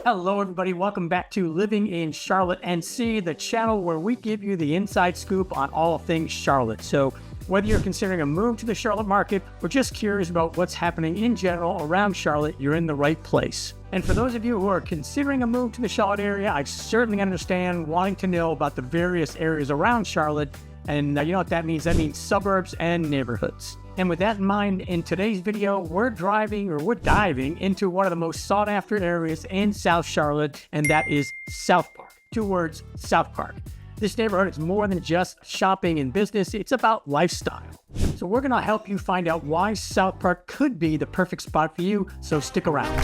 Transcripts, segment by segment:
Hello everybody, welcome back to Living in Charlotte NC, the channel where we give you the inside scoop on all things Charlotte. So whether you're considering a move to the Charlotte market or just curious about what's happening in general around Charlotte, you're in the right place. And for those of you who are considering a move to the Charlotte area, I certainly understand wanting to know about the various areas around Charlotte. And you know what that means? That means suburbs and neighborhoods. And with that in mind, in today's video, we're diving into one of the most sought after areas in South Charlotte, and that is SouthPark. 2 words, SouthPark. This neighborhood is more than just shopping and business, it's about lifestyle. So we're gonna help you find out why SouthPark could be the perfect spot for you, so stick around.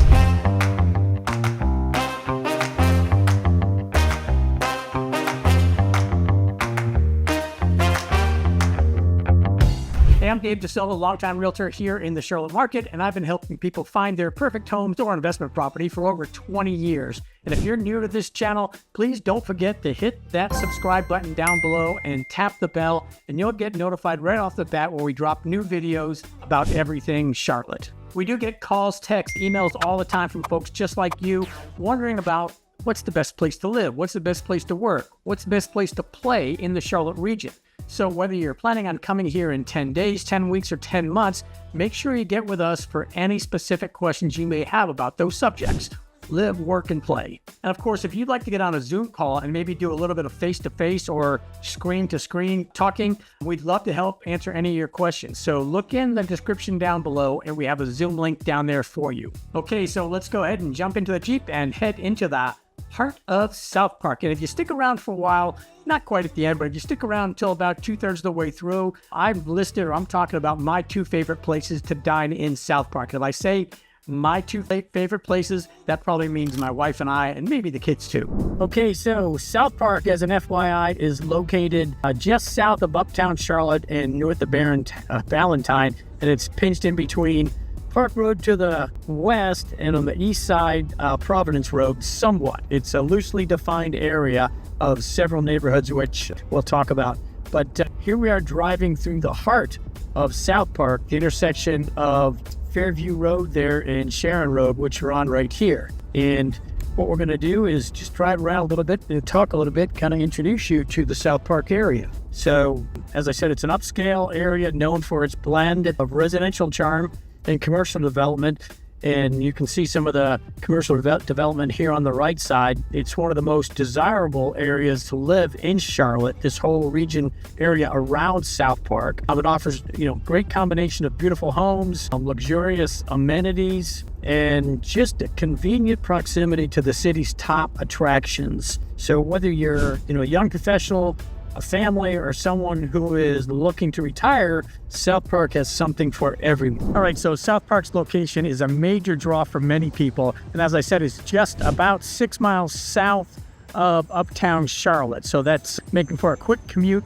Hey, I'm Dave DeSilva, longtime realtor here in the Charlotte market, and I've been helping people find their perfect homes or investment property for over 20 years. And if you're new to this channel, please don't forget to hit that subscribe button down below and tap the bell, and you'll get notified right off the bat when we drop new videos about everything Charlotte. We do get calls, texts, emails all the time from folks just like you, wondering about what's the best place to live, what's the best place to work, what's the best place to play in the Charlotte region. So whether you're planning on coming here in 10 days, 10 weeks, or 10 months, make sure you get with us for any specific questions you may have about those subjects. Live, work, and play. And of course, if you'd like to get on a Zoom call and maybe do a little bit of face-to-face or screen-to-screen talking, we'd love to help answer any of your questions. So look in the description down below and we have a Zoom link down there for you. Okay, so let's go ahead and jump into the Jeep and head into the heart of SouthPark. And if you stick around for a while, not quite at the end, but if you stick around until about 2/3 of the way through, I'm talking about my 2 favorite places to dine in SouthPark. If I say my 2 favorite places, that probably means my wife and I, and maybe the kids too. Okay, so SouthPark, as an FYI, is located just south of Uptown Charlotte and north of Valentine, and it's pinched in between Park Road to the west and on the east side, Providence Road somewhat. It's a loosely defined area of several neighborhoods, which we'll talk about. But here we are driving through the heart of SouthPark, the intersection of Fairview Road there and Sharon Road, which we're on right here. And what we're gonna do is just drive around a little bit and talk a little bit, kind of introduce you to the SouthPark area. So, as I said, it's an upscale area known for its blend of residential charm and commercial development, and you can see some of the commercial development here on the right side. It's one of the most desirable areas to live in Charlotte, this whole region area around SouthPark. It offers, great combination of beautiful homes, luxurious amenities, and just a convenient proximity to the city's top attractions. So whether you're, a young professional, a family, or someone who is looking to retire, SouthPark has something for everyone. All right, so SouthPark's location is a major draw for many people, and as I said, it's just about 6 miles south of Uptown Charlotte. So that's making for a quick commute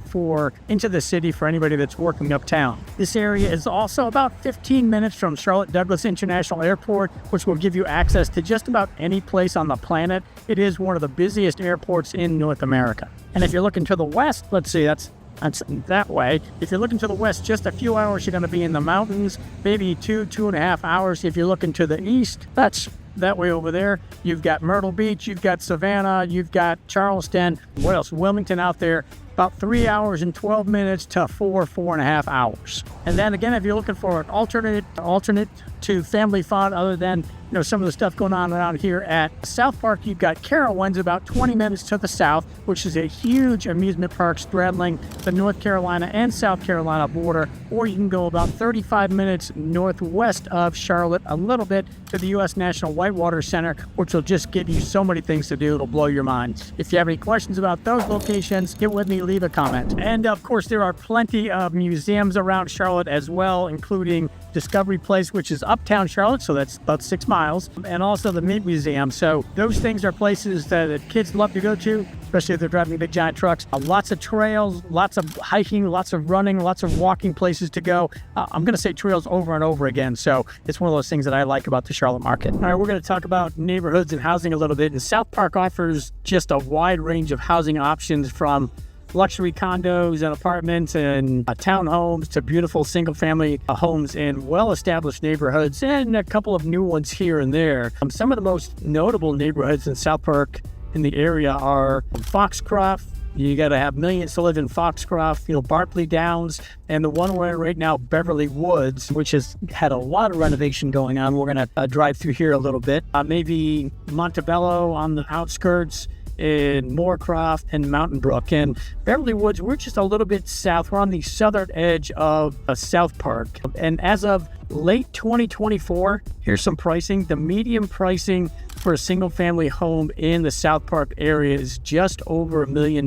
into the city for anybody that's working uptown. This area is also about 15 minutes from Charlotte Douglas International Airport, which will give you access to just about any place on the planet. It is one of the busiest airports in North America. And if you're looking to the west, let's see, that's that way. If you're looking to the west, just a few hours, you're going to be in the mountains, maybe 2.5 hours. If you're looking to the east, that's that way over there. You've got Myrtle Beach, you've got Savannah, you've got Charleston. What else? Wilmington out there. About 3 hours and 12 minutes to 4.5 hours. And then again, if you're looking for an alternate to family fun, other than some of the stuff going on around here at SouthPark, you've got Carowinds about 20 minutes to the south, which is a huge amusement park straddling the North Carolina and South Carolina border. Or you can go about 35 minutes northwest of Charlotte, a little bit, to the U.S. National Whitewater Center, which will just give you so many things to do. It'll blow your mind. If you have any questions about those locations, get with me, leave a comment. And of course, there are plenty of museums around Charlotte as well, including Discovery Place, which is Uptown Charlotte, so that's about 6 miles, and also the Mint Museum. So those things are places that kids love to go to, especially if they're driving big giant trucks. Lots of trails, lots of hiking, lots of running, lots of walking places to go. I'm going to say trails over and over again, so it's one of those things that I like about the Charlotte market. All right, we're going to talk about neighborhoods and housing a little bit, and SouthPark offers just a wide range of housing options, from luxury condos and apartments and townhomes to beautiful single-family homes in well-established neighborhoods and a couple of new ones here and there. Some of the most notable neighborhoods in SouthPark in the area are Foxcroft. You got to have millions to live in Foxcroft, Bartley Downs, and the one we're in right now, Beverly Woods, which has had a lot of renovation going on. We're going to drive through here a little bit. Maybe Montebello on the outskirts, in Moorcroft and Mountain Brook. And Beverly Woods, we're just a little bit south. We're on the southern edge of SouthPark. And as of late 2024, here's some pricing. The median pricing for a single-family home in the SouthPark area is just over $1 million,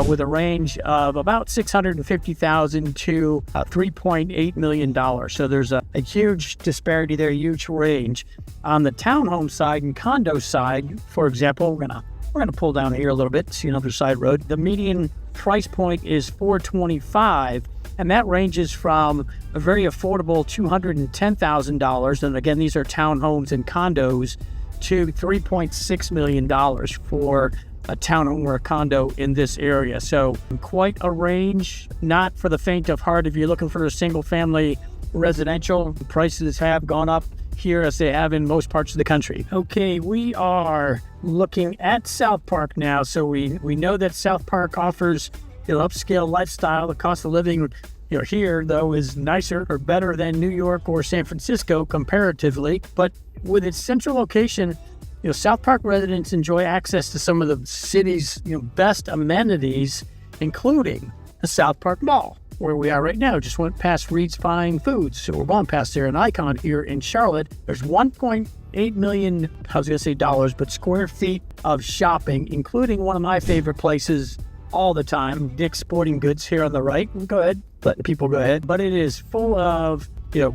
with a range of about $650,000 to $3.8 million. So there's a huge disparity there, huge range. On the townhome side and condo side, for example, we're gonna pull down here a little bit, see another side road. The median price point is $425,000, and that ranges from a very affordable $210,000, and again, these are townhomes and condos, to $3.6 million for a townhome or a condo in this area. So quite a range, not for the faint of heart. If you're looking for a single family residential, prices have gone up here as they have in most parts of the country. Okay, we are looking at SouthPark now. So we know that SouthPark offers upscale lifestyle. The cost of living here, though, is nicer or better than New York or San Francisco comparatively. But with its central location, SouthPark residents enjoy access to some of the city's best amenities, including the SouthPark Mall, where we are right now. Just went past Reed's Fine Foods, so we're going past there, an icon here in Charlotte. There's 1.8 million, I was gonna say dollars, but square feet of shopping, including one of my favorite places all the time, Dick's Sporting Goods here on the right. Go ahead, letting people go ahead. But it is full of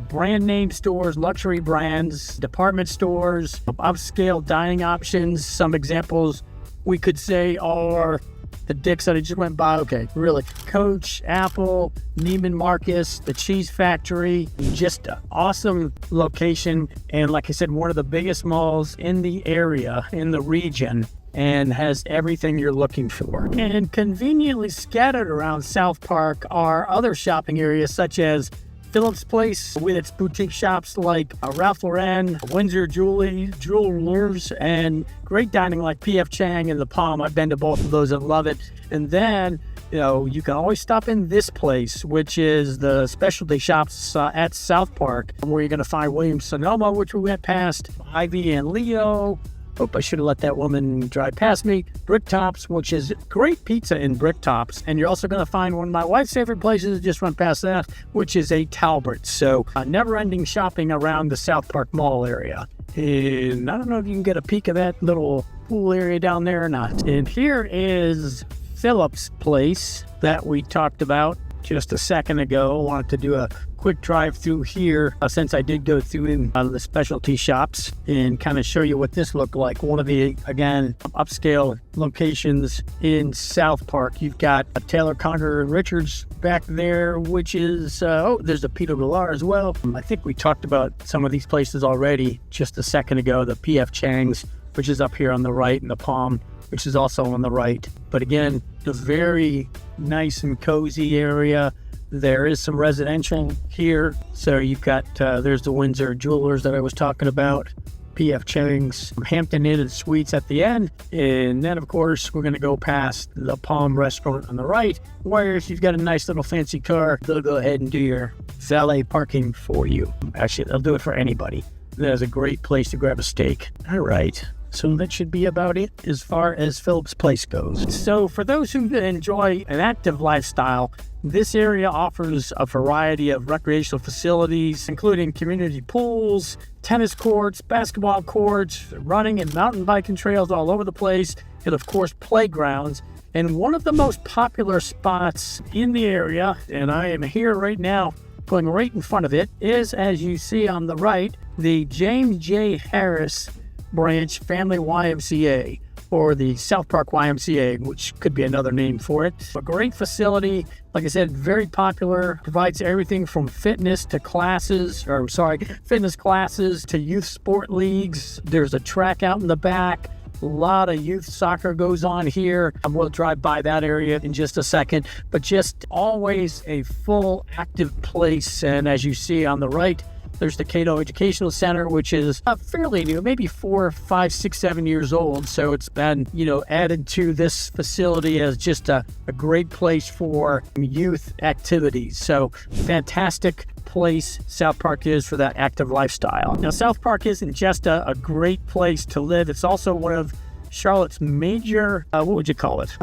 brand name stores, luxury brands, department stores, upscale dining options. Some examples we could say are the Dick's that I just went by. Okay, really. Coach, Apple, Neiman Marcus, the Cheese Factory. Just an awesome location. And like I said, one of the biggest malls in the area, in the region, and has everything you're looking for. And conveniently scattered around SouthPark are other shopping areas such as Phillips Place with its boutique shops like Ralph Lauren, Windsor Jewelers, and great dining like P.F. Chang and The Palm. I've been to both of those and love it. And then, you can always stop in this place, which is the specialty shops at SouthPark, where you're going to find Williams-Sonoma, which we went past, Ivy and Leo. I should have let that woman drive past me. Bricktops, which is great pizza in Bricktops. And you're also going to find one of my wife's favorite places, just went past that, which is a Talbot. So never-ending shopping around the SouthPark Mall area. And I don't know if you can get a peek of that little pool area down there or not. And here is Phillips Place that we talked about just a second ago. I wanted to do a quick drive through here since I did go through in the specialty shops and kind of show you what this looked like. One of the, again, upscale locations in SouthPark. You've got Taylor, Conger, and Richards back there, which is, there's a Peter Millar as well. I think we talked about some of these places already just a second ago. The P.F. Chang's, which is up here on the right, and the Palm, which is also on the right. But again, a very nice and cozy area. There is some residential here. So you've got, there's the Windsor Jewelers that I was talking about, P.F. Chang's, Hampton Inn and Suites at the end. And then, of course, we're going to go past the Palm Restaurant on the right, where if you've got a nice little fancy car, they'll go ahead and do your valet parking for you. Actually, they'll do it for anybody. That is a great place to grab a steak. All right. So that should be about it as far as Phillips Place goes. So for those who enjoy an active lifestyle, this area offers a variety of recreational facilities, including community pools, tennis courts, basketball courts, running and mountain biking trails all over the place, and of course playgrounds. And one of the most popular spots in the area, and I am here right now going right in front of it, is, as you see on the right, the James J. Harris Branch Family YMCA, or the SouthPark YMCA, which could be another name for it. A great facility, like I said, very popular, provides everything from fitness classes to youth sport leagues. There's a track out in the back, A lot of youth soccer goes on here. We'll drive by that area in just a second, but just always a full active place. And as you see on the right, there's the Cato Educational Center, which is fairly new, maybe 4, 5, 6, 7 years old. So it's been, added to this facility as just a great place for youth activities. So fantastic place SouthPark is for that active lifestyle. Now, SouthPark isn't just a great place to live. It's also one of Charlotte's major,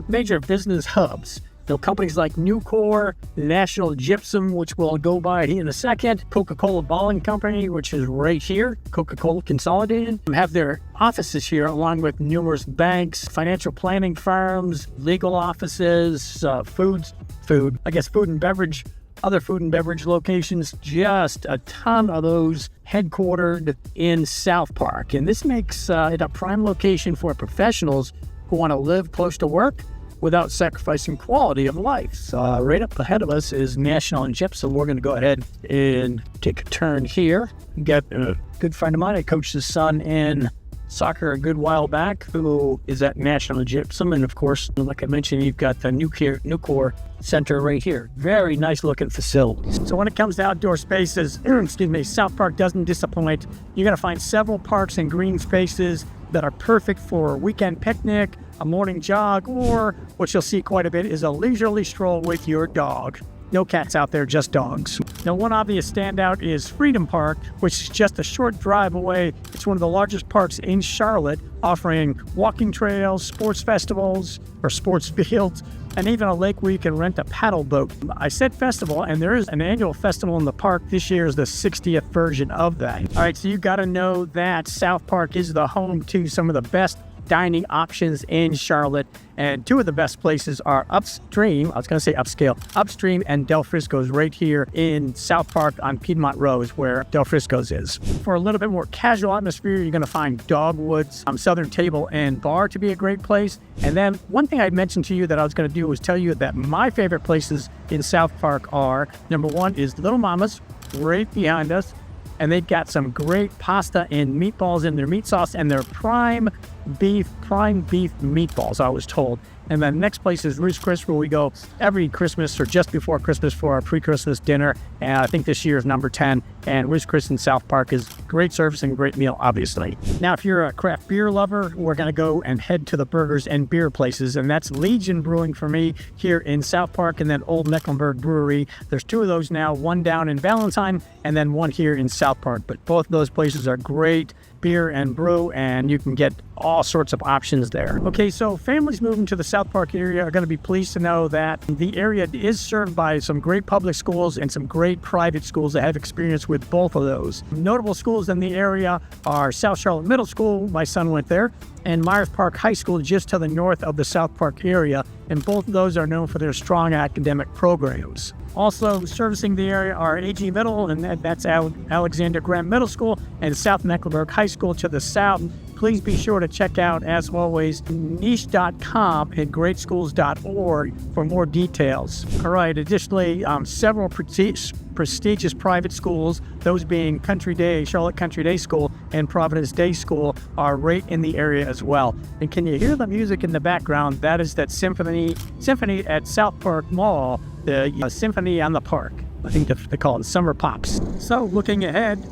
major business hubs. Companies like Nucor, National Gypsum, which we'll go by in a second, Coca-Cola Bottling Company, which is right here, Coca-Cola Consolidated, have their offices here, along with numerous banks, financial planning firms, legal offices, food and beverage, other food and beverage locations, just a ton of those headquartered in SouthPark. And this makes it a prime location for professionals who want to live close to work without sacrificing quality of life. So right up ahead of us is National and Gypsum. We're going to go ahead and take a turn here. Got a good friend of mine. I coached his son in soccer a good while back, who is at National Gypsum. And of course, like I mentioned, you've got the Nucor Center right here. Very nice looking facility. So when it comes to outdoor spaces, SouthPark doesn't disappoint. You're going to find several parks and green spaces that are perfect for a weekend picnic, a morning jog, or what you'll see quite a bit is a leisurely stroll with your dog. No cats out there, just dogs. Now, one obvious standout is Freedom Park, which is just a short drive away. It's one of the largest parks in Charlotte, offering walking trails, sports festivals, or sports fields, and even a lake where you can rent a paddle boat. I said festival, and there is an annual festival in the park. This year is the 60th version of that. All right, so you got to know that SouthPark is the home to some of the best dining options in Charlotte, and two of the best places are Upstream, I was going to say upscale, Upstream and Del Frisco's right here in SouthPark on Piedmont Road is where Del Frisco's is. For a little bit more casual atmosphere, you're going to find Dogwoods, Southern Table and Bar to be a great place. And then one thing I mentioned to you that I was going to do was tell you that my favorite places in SouthPark are, number one is Little Mama's right behind us. And they've got some great pasta and meatballs in their meat sauce and their prime beef meatballs, I was told. And then next place is Ruth's Chris, where we go every Christmas or just before Christmas for our pre-Christmas dinner. And I think this year is number 10. And Ruth's Chris in SouthPark is great service and great meal, obviously. Now, if you're a craft beer lover, we're going to go and head to the burgers and beer places. And that's Legion Brewing for me here in SouthPark, and then Old Mecklenburg Brewery. There's two of those now, one down in Valentine and then one here in SouthPark. But both of those places are great beer and brew, and you can get all sorts of options there. Okay, so families moving to the SouthPark area are going to be pleased to know that the area is served by some great public schools and some great private schools that have experience with both of those. Notable schools in the area are South Charlotte Middle School, my son went there, and Myers Park High School just to the north of the SouthPark area, and both of those are known for their strong academic programs. Also servicing the area are AG Middle, and that's Alexander Graham Middle School, and South Mecklenburg High School to the south. Please be sure to check out, as always, niche.com and greatschools.org for more details. All right, additionally, several prestigious private schools, those being Country Day, Charlotte Country Day School, and Providence Day School, are right in the area as well. And can you hear the music in the background? That is that symphony at SouthPark Mall, the Symphony on the Park. I think they call it Summer Pops. So looking ahead,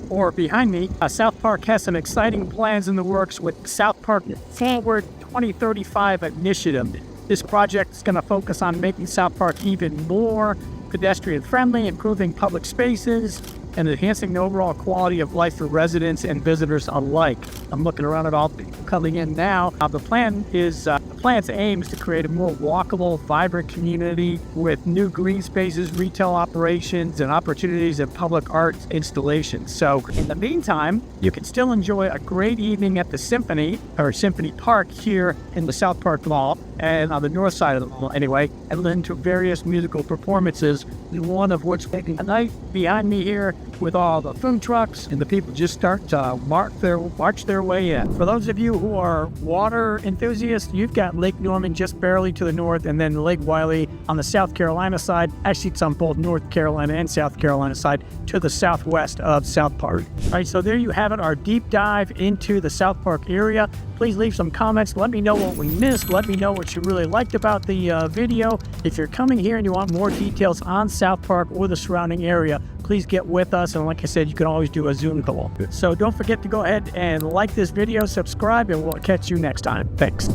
or behind me, SouthPark has some exciting plans in the works with SouthPark Forward 2035 initiative. This project is going to focus on making SouthPark even more pedestrian friendly, improving public spaces, and enhancing the overall quality of life for residents and visitors alike. I'm looking around at all the people coming in now. The plan's aim is to create a more walkable, vibrant community with new green spaces, retail operations, and opportunities in public arts installations. So in the meantime, you can still enjoy a great evening at the Symphony Park here in the SouthPark Mall, and on the north side of the mall anyway, and listen to various musical performances, one of which taking a night behind me here with all the food trucks, and the people just start to march their way in. For those of you who are water enthusiasts, you've got Lake Norman just barely to the north, and then Lake Wiley on the South Carolina side. Actually, it's on both North Carolina and South Carolina side to the southwest of SouthPark. All right, so there you have it, our deep dive into the SouthPark area. Please Please leave some comments. Let me know what we missed. Let me know what you really liked about the video. If you're coming here and you want more details on South Park or the surrounding area, please get with us. And like I said, you can always do a Zoom call. So don't forget to go ahead and like this video, subscribe, and we'll catch you next time. Thanks.